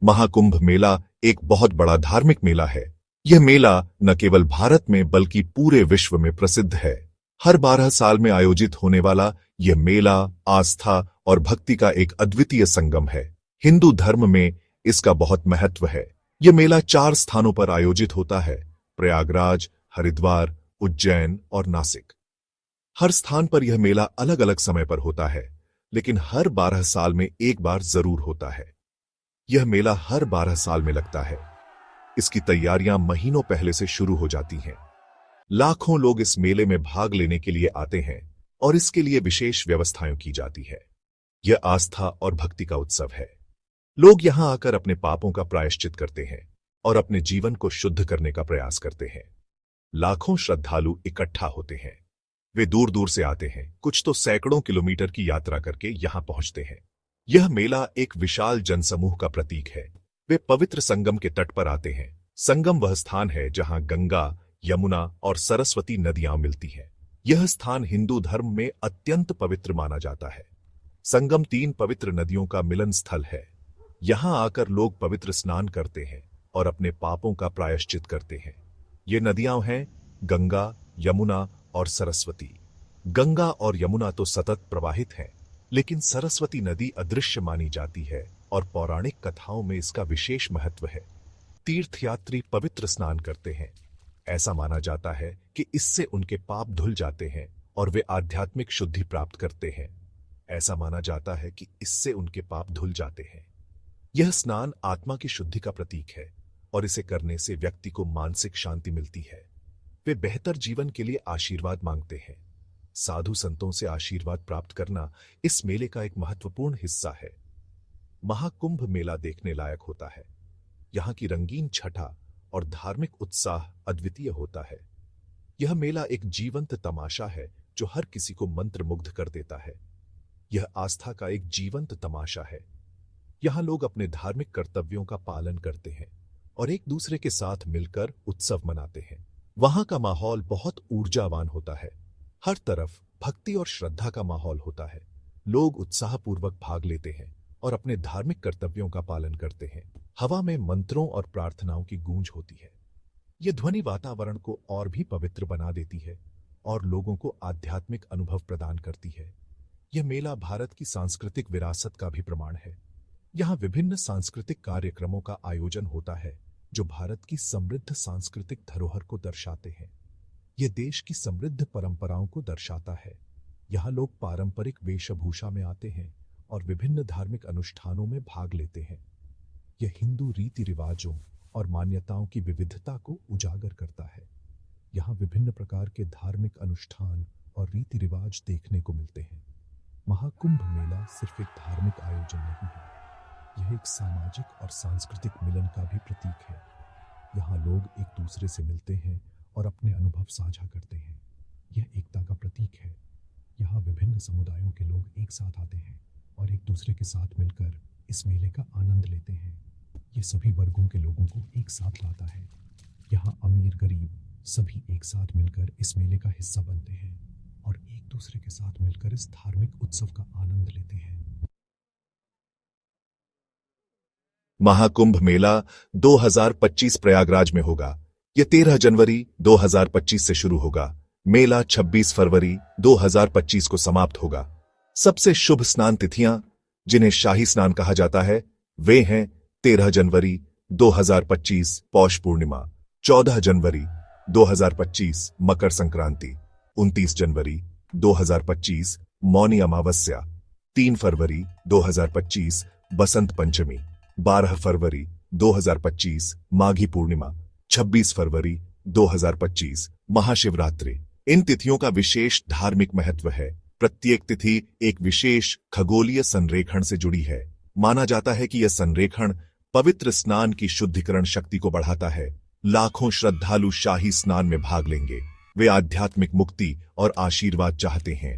महाकुंभ मेला एक बहुत बड़ा धार्मिक मेला है। यह मेला न केवल भारत में बल्कि पूरे विश्व में प्रसिद्ध है। हर 12 साल में आयोजित होने वाला यह मेला आस्था और भक्ति का एक अद्वितीय संगम है। हिंदू धर्म में इसका बहुत महत्व है। यह मेला 4 स्थानों पर आयोजित होता है: प्रयागराज, हरिद्वार, उज्जैन और नासिक। हर स्थान पर यह मेला अलग अलग समय पर होता है, लेकिन हर 12 साल में एक बार जरूर होता है। यह मेला हर 12 साल में लगता है। इसकी तैयारियां महीनों पहले से शुरू हो जाती हैं। लाखों लोग इस मेले में भाग लेने के लिए आते हैं और इसके लिए विशेष व्यवस्थाएं की जाती है। यह आस्था और भक्ति का उत्सव है। लोग यहां आकर अपने पापों का प्रायश्चित करते हैं और अपने जीवन को शुद्ध करने का प्रयास करते हैं। लाखों श्रद्धालु इकट्ठा होते हैं। वे दूर दूर से आते हैं, कुछ तो सैकड़ों किलोमीटर की यात्रा करके यहां पहुंचते हैं। यह मेला एक विशाल जनसमूह का प्रतीक है। वे पवित्र संगम के तट पर आते हैं। संगम वह स्थान है जहां गंगा, यमुना और सरस्वती नदियां मिलती हैं। यह स्थान हिंदू धर्म में अत्यंत पवित्र माना जाता है। संगम 3 पवित्र नदियों का मिलन स्थल है। यहां आकर लोग पवित्र स्नान करते हैं और अपने पापों का प्रायश्चित करते हैं। ये नदियां हैं गंगा, यमुना और सरस्वती। गंगा और यमुना तो सतत प्रवाहित हैं, लेकिन सरस्वती नदी अदृश्य मानी जाती है और पौराणिक कथाओं में इसका विशेष महत्व है। तीर्थयात्री पवित्र स्नान करते हैं। ऐसा माना जाता है कि इससे उनके पाप धुल जाते हैं और वे आध्यात्मिक शुद्धि प्राप्त करते हैं। ऐसा माना जाता है कि इससे उनके पाप धुल जाते हैं। यह स्नान आत्मा की शुद्धि का प्रतीक है और इसे करने से व्यक्ति को मानसिक शांति मिलती है। वे बेहतर जीवन के लिए आशीर्वाद मांगते हैं। साधु संतों से आशीर्वाद प्राप्त करना इस मेले का एक महत्वपूर्ण हिस्सा है। महाकुंभ मेला देखने लायक होता है। यहाँ की रंगीन छटा और धार्मिक उत्साह अद्वितीय होता है। यह मेला एक जीवंत तमाशा है जो हर किसी को मंत्रमुग्ध कर देता है। यह आस्था का एक जीवंत तमाशा है। यहाँ लोग अपने धार्मिक कर्तव्यों का पालन करते हैं और एक दूसरे के साथ मिलकर उत्सव मनाते हैं। वहां का माहौल बहुत ऊर्जावान होता है। हर तरफ भक्ति और श्रद्धा का माहौल होता है। लोग उत्साहपूर्वक भाग लेते हैं और अपने धार्मिक कर्तव्यों का पालन करते हैं। हवा में मंत्रों और प्रार्थनाओं की गूंज होती है। यह ध्वनि वातावरण को और भी पवित्र बना देती है और लोगों को आध्यात्मिक अनुभव प्रदान करती है। यह मेला भारत की सांस्कृतिक विरासत का भी प्रमाण है। यहाँ विभिन्न सांस्कृतिक कार्यक्रमों का आयोजन होता है जो भारत की समृद्ध सांस्कृतिक धरोहर को दर्शाते हैं। यह देश की समृद्ध परंपराओं को दर्शाता है। यहाँ लोग पारंपरिक वेशभूषा में आते हैं और विभिन्न धार्मिक अनुष्ठानों में भाग लेते हैं। यह हिंदू रीति रिवाजों और मान्यताओं की विविधता को उजागर करता है। यहाँ विभिन्न प्रकार के धार्मिक अनुष्ठान और रीति रिवाज देखने को मिलते हैं। महाकुंभ मेला सिर्फ एक धार्मिक आयोजन नहीं है, यह एक सामाजिक और सांस्कृतिक मिलन का भी प्रतीक है। यहाँ लोग एक दूसरे से मिलते हैं और अपने अनुभव साझा करते हैं। यह एकता का प्रतीक है। यहाँ विभिन्न समुदायों के लोग एक साथ आते हैं और एक दूसरे के साथ मिलकर इस मेले का आनंद लेते हैं। ये सभी वर्गों के लोगों को एक साथ लाता है। यहाँ अमीर गरीब सभी एक साथ मिलकर इस मेले का हिस्सा बनते हैं और एक दूसरे के साथ मिलकर इस धार्मिक उत्सव का आनंद लेते हैं। महाकुंभ मेला 2025 प्रयागराज में होगा। यह 13 जनवरी 2025 से शुरू होगा। मेला 26 फरवरी 2025 को समाप्त होगा। सबसे शुभ स्नान तिथियां जिन्हें शाही स्नान कहा जाता है वे हैं 13 जनवरी 2025 पौष पूर्णिमा, 14 जनवरी 2025 मकर संक्रांति, 29 जनवरी 2025 मौनी अमावस्या, 3 फरवरी 2025 बसंत पंचमी, 12 फरवरी 2025 माघी पूर्णिमा, 26 फरवरी 2025 महाशिवरात्रि। इन तिथियों का विशेष धार्मिक महत्व है। प्रत्येक तिथि एक विशेष खगोलीय संरेखण से जुड़ी है। माना जाता है कि यह संरेखण पवित्र स्नान की शुद्धिकरण शक्ति को बढ़ाता है। लाखों श्रद्धालु शाही स्नान में भाग लेंगे। वे आध्यात्मिक मुक्ति और आशीर्वाद चाहते हैं।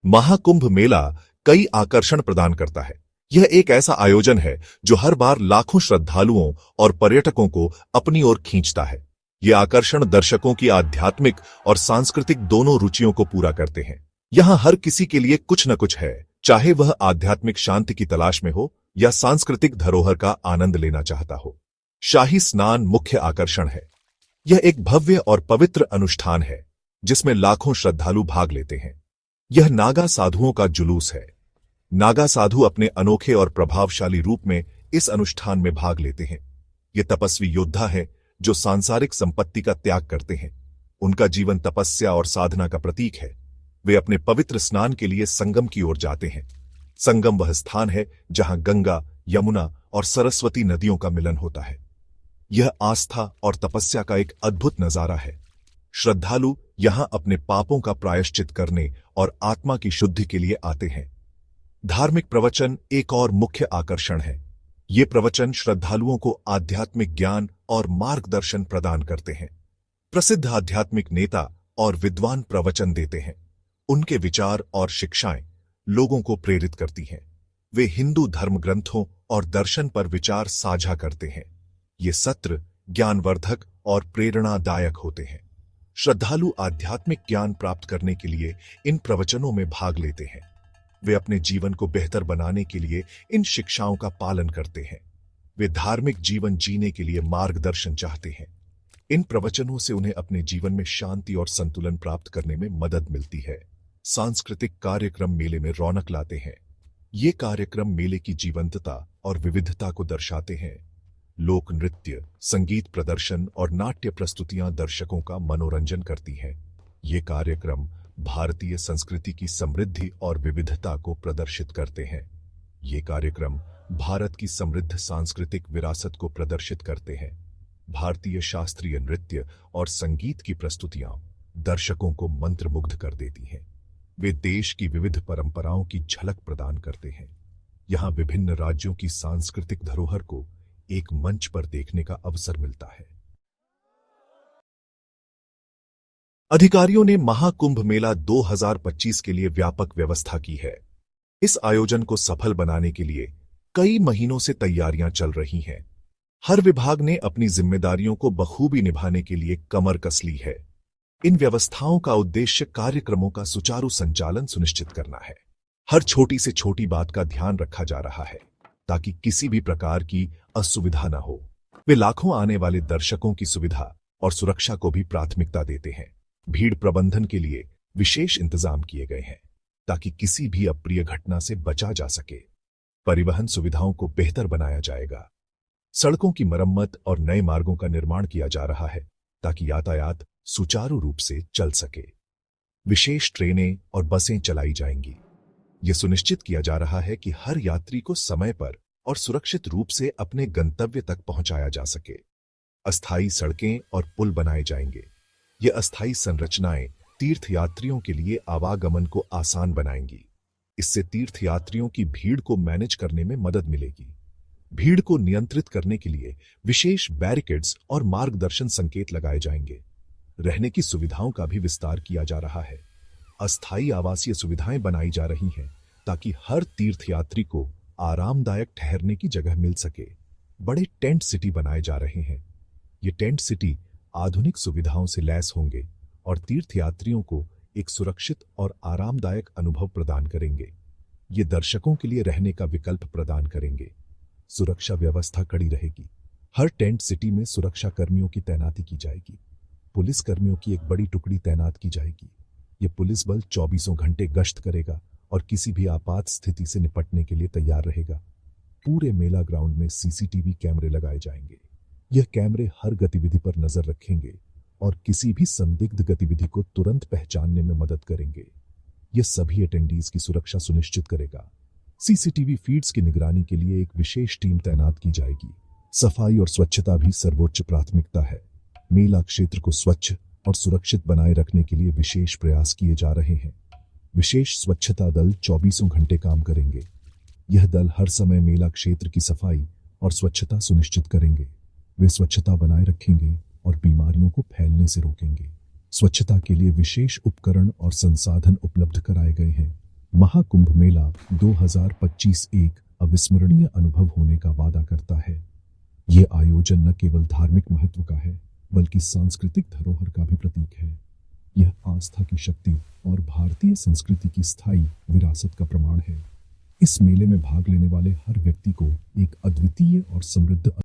महाकुंभ मेला कई आकर्षण प्रदान करता है। यह एक ऐसा आयोजन है जो हर बार लाखों श्रद्धालुओं और पर्यटकों को अपनी ओर खींचता है। यह आकर्षण दर्शकों की आध्यात्मिक और सांस्कृतिक दोनों रुचियों को पूरा करते हैं। यहाँ हर किसी के लिए कुछ न कुछ है। चाहे वह आध्यात्मिक शांति की तलाश में हो या सांस्कृतिक धरोहर का आनंद लेना चाहता हो। शाही स्नान मुख्य आकर्षण है। यह एक भव्य और पवित्र अनुष्ठान है जिसमें लाखों श्रद्धालु भाग लेते हैं। यह नागा साधुओं का जुलूस है। नागा साधु अपने अनोखे और प्रभावशाली रूप में इस अनुष्ठान में भाग लेते हैं। ये तपस्वी योद्धा हैं जो सांसारिक संपत्ति का त्याग करते हैं। उनका जीवन तपस्या और साधना का प्रतीक है। वे अपने पवित्र स्नान के लिए संगम की ओर जाते हैं। संगम वह स्थान है जहां गंगा, यमुना और सरस्वती नदियों का मिलन होता है। यह आस्था और तपस्या का एक अद्भुत नजारा है। श्रद्धालु यहां अपने पापों का प्रायश्चित करने और आत्मा की शुद्धि के लिए आते हैं। धार्मिक प्रवचन एक और मुख्य आकर्षण है। ये प्रवचन श्रद्धालुओं को आध्यात्मिक ज्ञान और मार्गदर्शन प्रदान करते हैं। प्रसिद्ध आध्यात्मिक नेता और विद्वान प्रवचन देते हैं। उनके विचार और शिक्षाएं लोगों को प्रेरित करती हैं। वे हिंदू धर्म ग्रंथों और दर्शन पर विचार साझा करते हैं। ये सत्र ज्ञानवर्धक और प्रेरणादायक होते हैं। श्रद्धालु आध्यात्मिक ज्ञान प्राप्त करने के लिए इन प्रवचनों में भाग लेते हैं। वे अपने जीवन को बेहतर बनाने के लिए इन शिक्षाओं का पालन करते हैं। वे धार्मिक जीवन जीने के लिए मार्गदर्शन चाहते हैं। इन प्रवचनों से उन्हें अपने जीवन में शांति और संतुलन प्राप्त करने में मदद मिलती है। सांस्कृतिक कार्यक्रम मेले में रौनक लाते हैं। ये कार्यक्रम मेले की जीवंतता और विविधता को दर्शाते हैं। लोक नृत्य, संगीत प्रदर्शन और नाट्य प्रस्तुतियां दर्शकों का मनोरंजन करती हैं। ये कार्यक्रम भारतीय संस्कृति की समृद्धि और विविधता को प्रदर्शित करते हैं। ये कार्यक्रम भारत की समृद्ध सांस्कृतिक विरासत को प्रदर्शित करते हैं। भारतीय शास्त्रीय नृत्य और संगीत की प्रस्तुतियां दर्शकों को मंत्रमुग्ध कर देती हैं। वे देश की विविध परंपराओं की झलक प्रदान करते हैं। यहां विभिन्न राज्यों की सांस्कृतिक धरोहर को एक मंच पर देखने का अवसर मिलता है। अधिकारियों ने महाकुंभ मेला 2025 के लिए व्यापक व्यवस्था की है। इस आयोजन को सफल बनाने के लिए कई महीनों से तैयारियां चल रही हैं। हर विभाग ने अपनी जिम्मेदारियों को बखूबी निभाने के लिए कमर कस ली है। इन व्यवस्थाओं का उद्देश्य कार्यक्रमों का सुचारू संचालन सुनिश्चित करना है। हर छोटी से छोटी बात का ध्यान रखा जा रहा है ताकि किसी भी प्रकार की असुविधा न हो। वे लाखों आने वाले दर्शकों की सुविधा और सुरक्षा को भी प्राथमिकता देते हैं। भीड़ प्रबंधन के लिए विशेष इंतजाम किए गए हैं ताकि किसी भी अप्रिय घटना से बचा जा सके। परिवहन सुविधाओं को बेहतर बनाया जाएगा। सड़कों की मरम्मत और नए मार्गों का निर्माण किया जा रहा है ताकि यातायात सुचारू रूप से चल सके। विशेष ट्रेनें और बसें चलाई जाएंगी। यह सुनिश्चित किया जा रहा है कि हर यात्री को समय पर और सुरक्षित रूप से अपने गंतव्य तक पहुंचाया जा सके। अस्थायी सड़कें और पुल बनाए जाएंगे। ये अस्थायी संरचनाएं तीर्थयात्रियों के लिए आवागमन को आसान बनाएंगी। इससे तीर्थयात्रियों की भीड़ को मैनेज करने में मदद मिलेगी। भीड़ को नियंत्रित करने के लिए विशेष बैरिकेड्स और मार्गदर्शन संकेत लगाए जाएंगे। रहने की सुविधाओं का भी विस्तार किया जा रहा है। अस्थायी आवासीय सुविधाएं बनाई जा रही हैं ताकि हर तीर्थयात्री को आरामदायक ठहरने की जगह मिल सके। बड़े टेंट सिटी बनाए जा रहे हैं। ये टेंट सिटी आधुनिक सुविधाओं से लैस होंगे और तीर्थयात्रियों को एक सुरक्षित और आरामदायक अनुभव प्रदान करेंगे। ये दर्शकों के लिए रहने का विकल्प प्रदान करेंगे। सुरक्षा व्यवस्था कड़ी रहेगी। हर टेंट सिटी में सुरक्षा कर्मियों की तैनाती की जाएगी। पुलिस कर्मियों की एक बड़ी टुकड़ी तैनात की जाएगी। ये पुलिस बल 24 घंटे गश्त करेगा और किसी भी आपात स्थिति से निपटने के लिए तैयार रहेगा। पूरे मेला ग्राउंड में सीसीटीवी कैमरे लगाए जाएंगे। यह कैमरे हर गतिविधि पर नजर रखेंगे और किसी भी संदिग्ध गतिविधि को तुरंत पहचानने में मदद करेंगे। यह सभी अटेंडीज की सुरक्षा सुनिश्चित करेगा। सीसीटीवी फीड्स की निगरानी के लिए एक विशेष टीम तैनात की जाएगी। सफाई और स्वच्छता भी सर्वोच्च प्राथमिकता है। मेला क्षेत्र को स्वच्छ और सुरक्षित बनाए रखने के लिए विशेष प्रयास किए जा रहे हैं। विशेष स्वच्छता दल 24 घंटे काम करेंगे। यह दल हर समय मेला क्षेत्र की सफाई और स्वच्छता सुनिश्चित करेंगे। वे स्वच्छता बनाए रखेंगे और बीमारियों को फैलने से रोकेंगे। स्वच्छता के लिए विशेष उपकरण और संसाधन उपलब्ध कराए गए हैं। महाकुंभ मेला 2025 एक अविस्मरणीय अनुभव होने का वादा करता है। ये आयोजन न केवल धार्मिक महत्व का है बल्कि सांस्कृतिक धरोहर का भी प्रतीक है। यह आस्था की शक्ति और भारतीय संस्कृति की स्थायी विरासत का प्रमाण है। इस मेले में भाग लेने वाले हर व्यक्ति को एक अद्वितीय और समृद्ध